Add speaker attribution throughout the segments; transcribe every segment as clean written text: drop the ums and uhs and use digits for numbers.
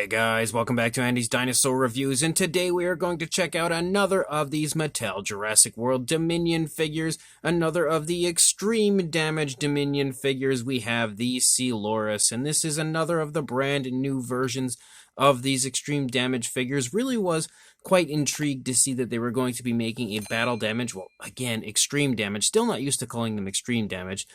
Speaker 1: Guys, welcome back to Andy's Dinosaur Reviews, and today we are going to check out another of these Mattel Jurassic World Dominion figures, another of the Extreme Damage Dominion figures. We have the Coelurus, and this is another of the brand new versions of these Extreme Damage figures. Really was quite intrigued to see that they were going to be making a Battle Damage, well, again, Extreme Damage, still not used to calling them Extreme Damage,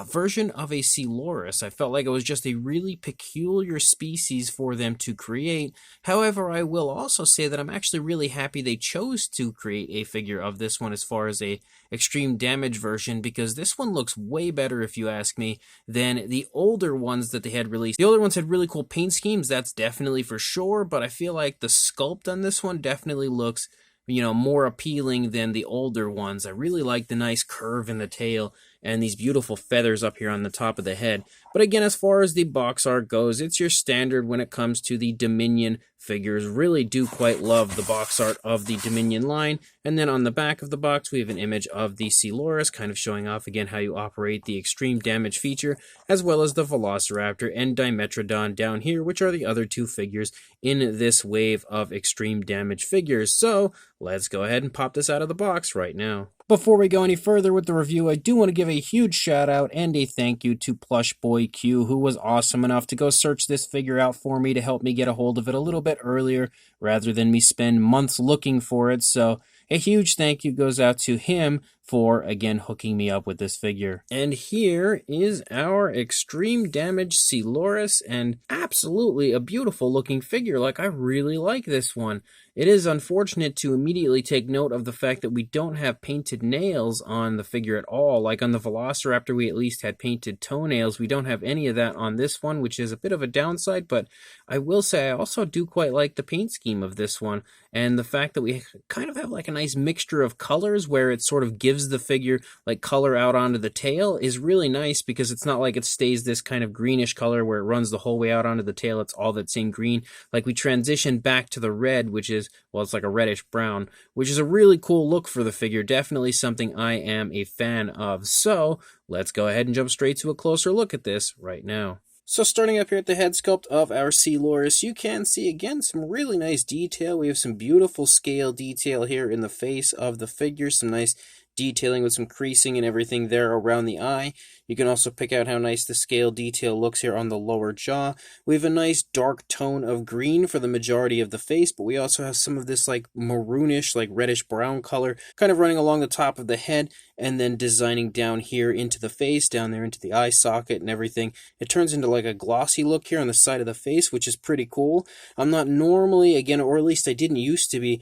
Speaker 1: version of a Coelurus. I felt like it was just a really peculiar species for them to create. However, I will also say that I'm actually really happy they chose to create a figure of this one as far as a extreme damage version, because this one looks way better, if you ask me, than the older ones that they had released. The older ones had really cool paint schemes, that's definitely for sure, but I feel like the sculpt on this one definitely looks, more appealing than the older ones. I really like the nice curve in the tail and these beautiful feathers up here on the top of the head. But again, as far as the box art goes, it's your standard when it comes to the Dominion figures. Really do quite love the box art of the Dominion line. And then on the back of the box, we have an image of the Coelurus, kind of showing off again how you operate the extreme damage feature, as well as the Velociraptor and Dimetrodon down here, which are the other two figures in this wave of extreme damage figures. So let's go ahead and pop this out of the box right now. Before we go any further with the review, I do want to give a huge shout out and a thank you to Plush Boy Q, who was awesome enough to go search this figure out for me to help me get a hold of it a little bit earlier, rather than me spend months looking for it. So a huge thank you goes out to him for, again, hooking me up with this figure. And here is our Extreme Damage Coelurus, and absolutely a beautiful looking figure. Like, I really like this one. It is unfortunate to immediately take note of the fact that we don't have painted nails on the figure at all. Like on the Velociraptor, we at least had painted toenails. We don't have any of that on this one, which is a bit of a downside, but I will say I also do quite like the paint scheme of this one, and the fact that we kind of have like a nice mixture of colors where it sort of gives the figure like color out onto the tail is really nice, because it's not like it stays this kind of greenish color where it runs the whole way out onto the tail. It's all that's in green. Like we transition back to the red, which is, well, it's like a reddish brown, which is a really cool look for the figure. Definitely something I am a fan of. So let's go ahead and jump straight to a closer look at this right now. So starting up here at the head sculpt of our Coelurus, you can see again some really nice detail. We have some beautiful scale detail here in the face of the figure, some nice detailing with some creasing and everything there around the eye. You can also pick out how nice the scale detail looks here on the lower jaw. We have a nice dark tone of green for the majority of the face, but we also have some of this like maroonish, like reddish brown color kind of running along the top of the head and then designing down here into the face, down there into the eye socket and everything. It turns into like a glossy look here on the side of the face, which is pretty cool. I'm not normally, again, or at least I didn't used to be,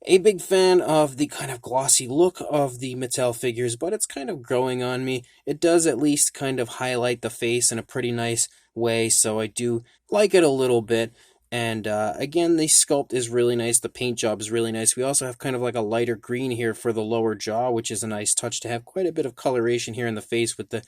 Speaker 1: a big fan of the kind of glossy look of the Mattel figures, but it's kind of growing on me. It does at least kind of highlight the face in a pretty nice way, so I do like it a little bit. And again, the sculpt is really nice. The paint job is really nice. We also have kind of like a lighter green here for the lower jaw, which is a nice touch to have quite a bit of coloration here in the face with the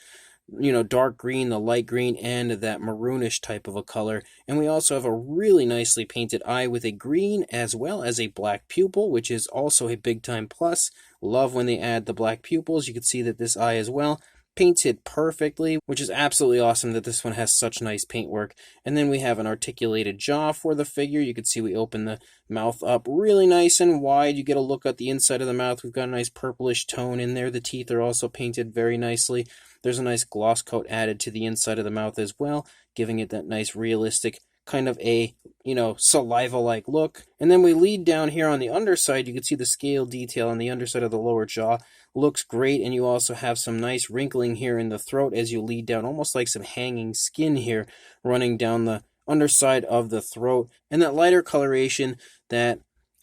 Speaker 1: dark green, the light green, and that maroonish type of a color. And we also have a really nicely painted eye with a green as well as a black pupil, which is also a big time plus. Love when they add the black pupils. You can see that this eye as well painted perfectly, which is absolutely awesome that this one has such nice paintwork. And then we have an articulated jaw for the figure. You can see we open the mouth up really nice and wide. You get a look at the inside of the mouth. We've got a nice purplish tone in there. The teeth are also painted very nicely. There's a nice gloss coat added to the inside of the mouth as well, giving it that nice realistic kind of a, saliva-like look. And then we lead down here on the underside. You can see the scale detail on the underside of the lower jaw looks great, and you also have some nice wrinkling here in the throat as you lead down, almost like some hanging skin here running down the underside of the throat. And that lighter coloration that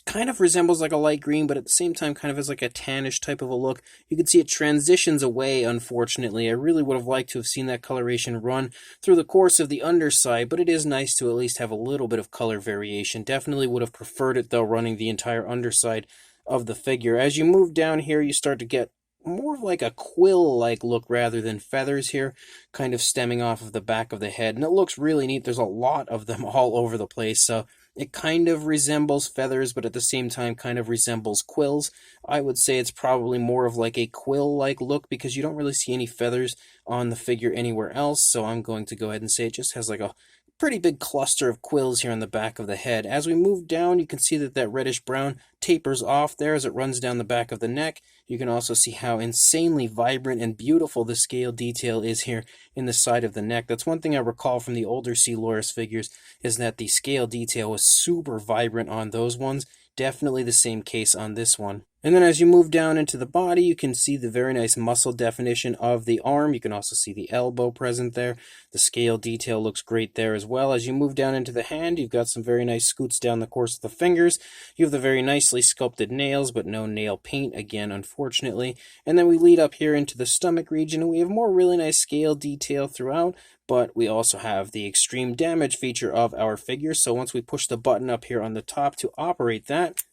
Speaker 1: kind of resembles like a light green, but at the same time kind of has like a tannish type of a look. You can see it transitions away, unfortunately. I really would have liked to have seen that coloration run through the course of the underside, but it is nice to at least have a little bit of color variation. Definitely would have preferred it, though, running the entire underside of the figure. As you move down here, you start to get more of like a quill-like look rather than feathers here, kind of stemming off of the back of the head, and it looks really neat. There's a lot of them all over the place, so it kind of resembles feathers, but at the same time kind of resembles quills. I would say it's probably more of like a quill-like look, because you don't really see any feathers on the figure anywhere else, so I'm going to go ahead and say it just has like a pretty big cluster of quills here on the back of the head. As we move down, you can see that that reddish-brown tapers off there as it runs down the back of the neck. You can also see how insanely vibrant and beautiful the scale detail is here in the side of the neck. That's one thing I recall from the older Coelurus figures, is that the scale detail was super vibrant on those ones. Definitely the same case on this one. And then as you move down into the body, you can see the very nice muscle definition of the arm. You can also see the elbow present there. The scale detail looks great there as well. As you move down into the hand, you've got some very nice scoots down the course of the fingers. You have the very nicely sculpted nails, but no nail paint again, unfortunately. And then we lead up here into the stomach region, and we have more really nice scale detail throughout. But we also have the extreme damage feature of our figure. So once we push the button up here on the top to operate that,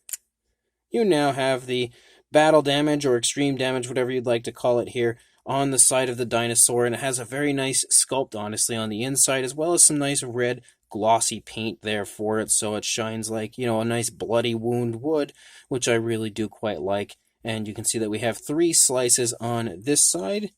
Speaker 1: you now have the battle damage or extreme damage, whatever you'd like to call it here, on the side of the dinosaur. And it has a very nice sculpt, honestly, on the inside, as well as some nice red glossy paint there for it. So it shines like, a nice bloody wound would, which I really do quite like. And you can see that we have 3 slices on this side.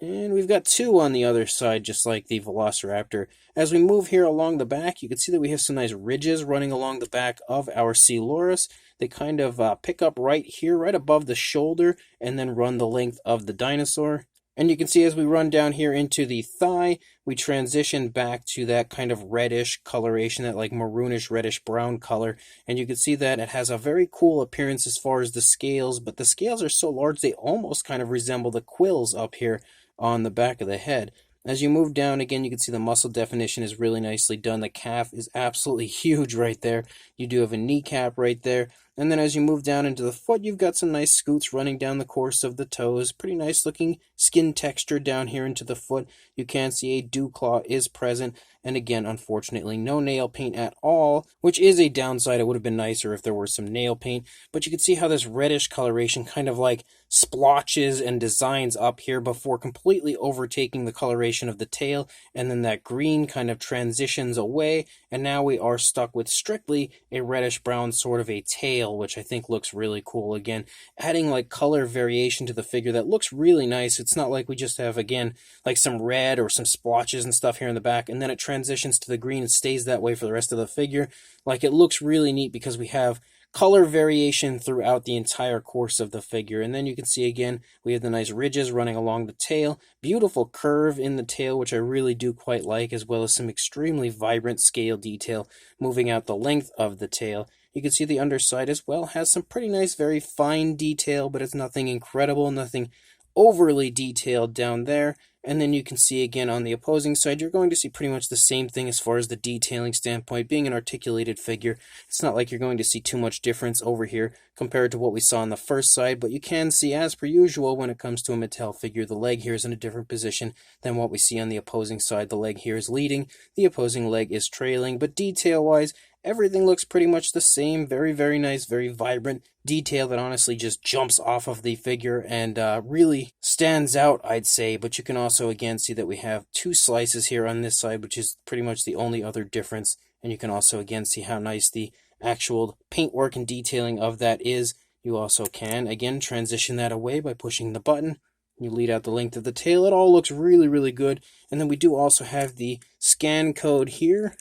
Speaker 1: And we've got 2 on the other side, just like the Velociraptor. As we move here along the back, you can see that we have some nice ridges running along the back of our Coelurus. They kind of pick up right here, right above the shoulder, and then run the length of the dinosaur. And you can see as we run down here into the thigh, we transition back to that kind of reddish coloration, that like maroonish reddish brown color. And you can see that it has a very cool appearance as far as the scales, but the scales are so large they almost kind of resemble the quills up here on the back of the head. As you move down again, you can see the muscle definition is really nicely done. The calf is absolutely huge right there. You do have a kneecap right there. And then as you move down into the foot, you've got some nice scoots running down the course of the toes. Pretty nice looking skin texture down here into the foot. You can see a dew claw is present. And again, unfortunately, no nail paint at all, which is a downside. It would have been nicer if there were some nail paint. But you can see how this reddish coloration kind of like splotches and designs up here before completely overtaking the coloration of the tail. And then that green kind of transitions away. And now we are stuck with strictly a reddish brown sort of a tail, which I think looks really cool. Again, adding like color variation to the figure that looks really nice. It's not like we just have, again, like some red or some splotches and stuff here in the back, and then it transitions to the green and stays that way for the rest of the figure. Like, it looks really neat because we have color variation throughout the entire course of the figure. And then you can see again, we have the nice ridges running along the tail, beautiful curve in the tail, which I really do quite like, as well as some extremely vibrant scale detail moving out the length of the tail. You can see the underside as well has some pretty nice, very fine detail, but it's nothing incredible, nothing overly detailed down there. And then you can see again on the opposing side, you're going to see pretty much the same thing as far as the detailing standpoint. Being an articulated figure, it's not like you're going to see too much difference over here compared to what we saw on the first side, but you can see, as per usual, when it comes to a Mattel figure, the leg here is in a different position than what we see on the opposing side. The leg here is leading, the opposing leg is trailing, but detail-wise, everything looks pretty much the same. Very, very nice, very vibrant detail that honestly just jumps off of the figure and really stands out, I'd say. But you can also, again, see that we have 2 slices here on this side, which is pretty much the only other difference. And you can also, again, see how nice the actual paintwork and detailing of that is. You also can, again, transition that away by pushing the button. You lead out the length of the tail. It all looks really, really good. And then we do also have the scan code here,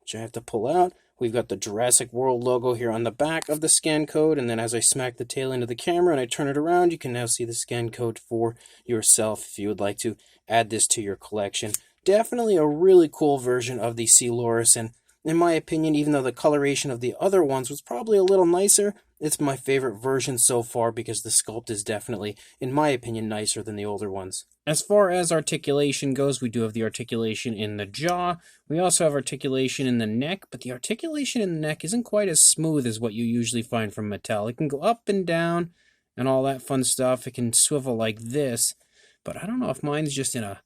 Speaker 1: which I have to pull out. We've got the Jurassic World logo here on the back of the scan code, and then as I smack the tail into the camera and I turn it around, you can now see the scan code for yourself if you would like to add this to your collection. Definitely a really cool version of the Coelurus, and in my opinion, even though the coloration of the other ones was probably a little nicer, it's my favorite version so far because the sculpt is definitely, in my opinion, nicer than the older ones. As far as articulation goes, we do have the articulation in the jaw. We also have articulation in the neck, but the articulation in the neck isn't quite as smooth as what you usually find from Mattel. It can go up and down and all that fun stuff. It can swivel like this, but I don't know if mine's just in a,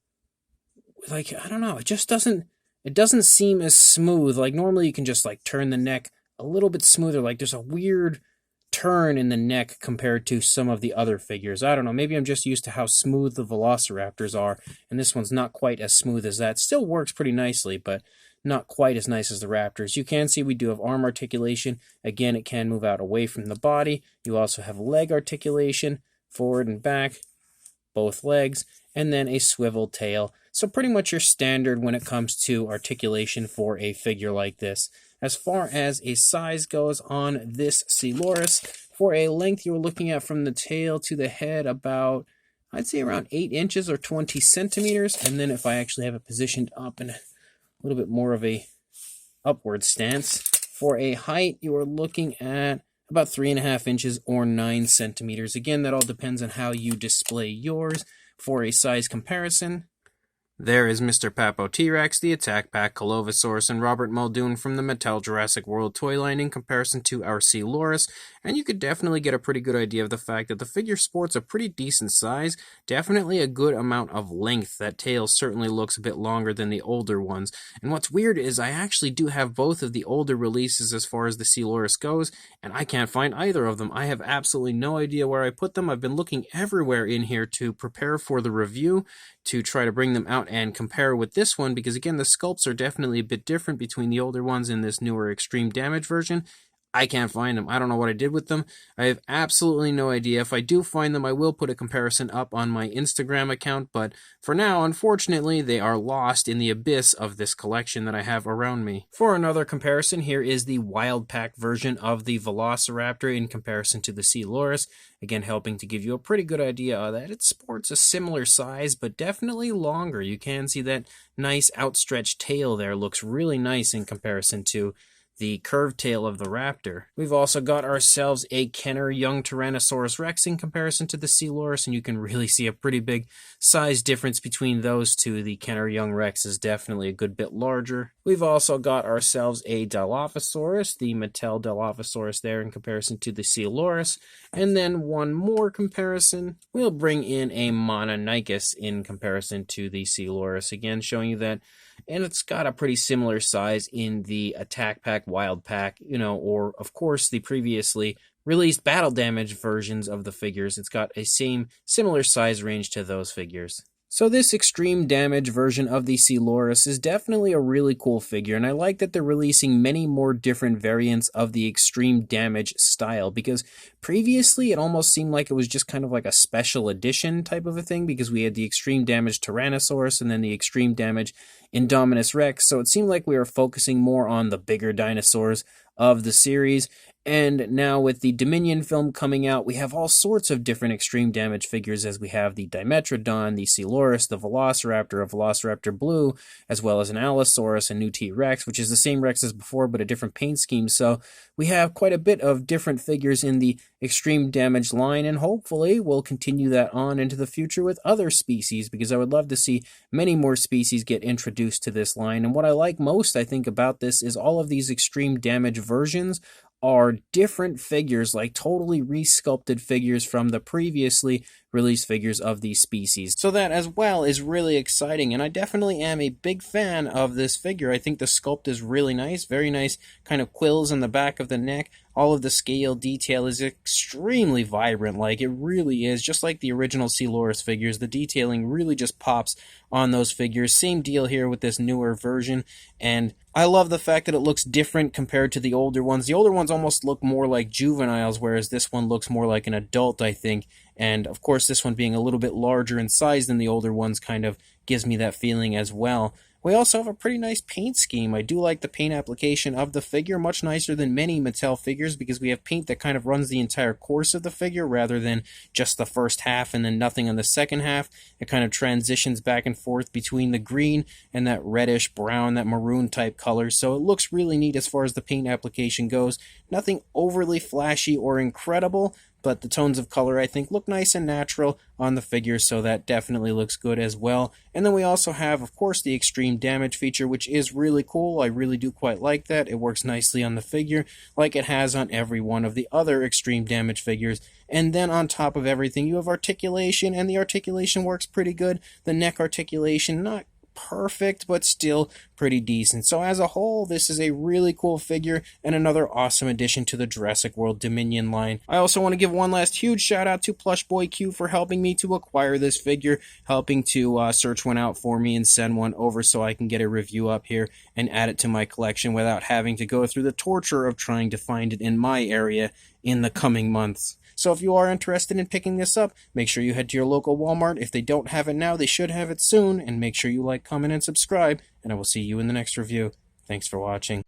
Speaker 1: like, I don't know, it just doesn't, it doesn't seem as smooth. Like, normally you can just, like, turn the neck a little bit smoother. Like, there's a weird turn in the neck compared to some of the other figures. I don't know, maybe I'm just used to how smooth the Velociraptors are, and this one's not quite as smooth as that. Still works pretty nicely, but not quite as nice as the Raptors. You can see we do have arm articulation. Again, it can move out away from the body. You also have leg articulation, forward and back. both legs, and then a swivel tail. So pretty much your standard when it comes to articulation for a figure like this. As far as a size goes on this Coelurus, for a length you're looking at from the tail to the head about, I'd say around 8 inches or 20 centimeters. And then if I actually have it positioned up in a little bit more of a upward stance, for a height you are looking at about 3.5 inches or 9 centimeters. Again, that all depends on how you display yours. For a size comparison, there is Mr. Papo T-Rex, the Attack Pack Coelurus, and Robert Muldoon from the Mattel Jurassic World toy line in comparison to our Coelurus, and you could definitely get a pretty good idea of the fact that the figure sports a pretty decent size, definitely a good amount of length. That tail certainly looks a bit longer than the older ones, and what's weird is I actually do have both of the older releases as far as the Coelurus goes, and I can't find either of them. I have absolutely no idea where I put them. I've been looking everywhere in here to prepare for the review, to try to bring them out and compare with this one, because again, the sculpts are definitely a bit different between the older ones and this newer extreme damage version. I can't find them. I don't know what I did with them. I have absolutely no idea. If I do find them, I will put a comparison up on my Instagram account, but for now, unfortunately, they are lost in the abyss of this collection that I have around me. For another comparison, here is the Wild Pack version of the Velociraptor in comparison to the Coelurus. Again, helping to give you a pretty good idea that it sports a similar size, but definitely longer. You can see that nice outstretched tail there looks really nice in comparison to the curved tail of the raptor. We've also got ourselves a Kenner young Tyrannosaurus Rex in comparison to the Coelurus, and you can really see a pretty big size difference between those two. The Kenner young Rex is definitely a good bit larger. We've also got ourselves a Dilophosaurus, the Mattel Dilophosaurus there in comparison to the Coelurus. And then one more comparison, we'll bring in a Mononychus in comparison to the Coelurus, again showing you that, and it's got a pretty similar size in the Attack Pack, Wild Pack, or of course the previously released Battle Damage versions of the figures. It's got a similar size range to those figures. So this extreme damage version of the Coelurus is definitely a really cool figure, and I like that they're releasing many more different variants of the extreme damage style, because previously it almost seemed like it was just kind of like a special edition type of a thing, because we had the extreme damage Tyrannosaurus and then the extreme damage Indominus Rex, so it seemed like we were focusing more on the bigger dinosaurs of the series. And now with the Dominion film coming out, we have all sorts of different extreme damage figures, as we have the Dimetrodon, the Coelurus, the Velociraptor, a Velociraptor Blue, as well as an Allosaurus, a new T-Rex, which is the same Rex as before, but a different paint scheme. So we have quite a bit of different figures in the extreme damage line, and hopefully we'll continue that on into the future with other species, because I would love to see many more species get introduced to this line. And what I like most, I think, about this is all of these extreme damage versions are different figures, like totally resculpted figures from the previously released figures of these species. So that as well is really exciting, and I definitely am a big fan of this figure. I think the sculpt is really nice, very nice kind of quills on the back of the neck. All of the scale detail is extremely vibrant, like it really is, just like the original Coelurus figures. The detailing really just pops on those figures. Same deal here with this newer version, and I love the fact that it looks different compared to the older ones. The older ones almost look more like juveniles, whereas this one looks more like an adult, I think. And of course, this one being a little bit larger in size than the older ones kind of gives me that feeling as well. We also have a pretty nice paint scheme. I do like the paint application of the figure, much nicer than many Mattel figures, because we have paint that kind of runs the entire course of the figure rather than just the first half and then nothing on the second half. It kind of transitions back and forth between the green and that reddish brown, that maroon type color. So it looks really neat as far as the paint application goes. Nothing overly flashy or incredible, but the tones of color, I think, look nice and natural on the figure, so that definitely looks good as well. And then we also have, of course, the extreme damage feature, which is really cool. I really do quite like that. It works nicely on the figure, like it has on every one of the other extreme damage figures. And then on top of everything, you have articulation, and the articulation works pretty good. The neck articulation, not perfect, but still pretty decent. So as a whole, this is a really cool figure and another awesome addition to the Jurassic World Dominion line. I also want to give one last huge shout out to Plush Boy Q for helping me to acquire this figure, helping to search one out for me and send one over so I can get a review up here and add it to my collection without having to go through the torture of trying to find it in my area in the coming months. So if you are interested in picking this up, make sure you head to your local Walmart. If they don't have it now, they should have it soon. And make sure you like, comment, and subscribe. And I will see you in the next review. Thanks for watching.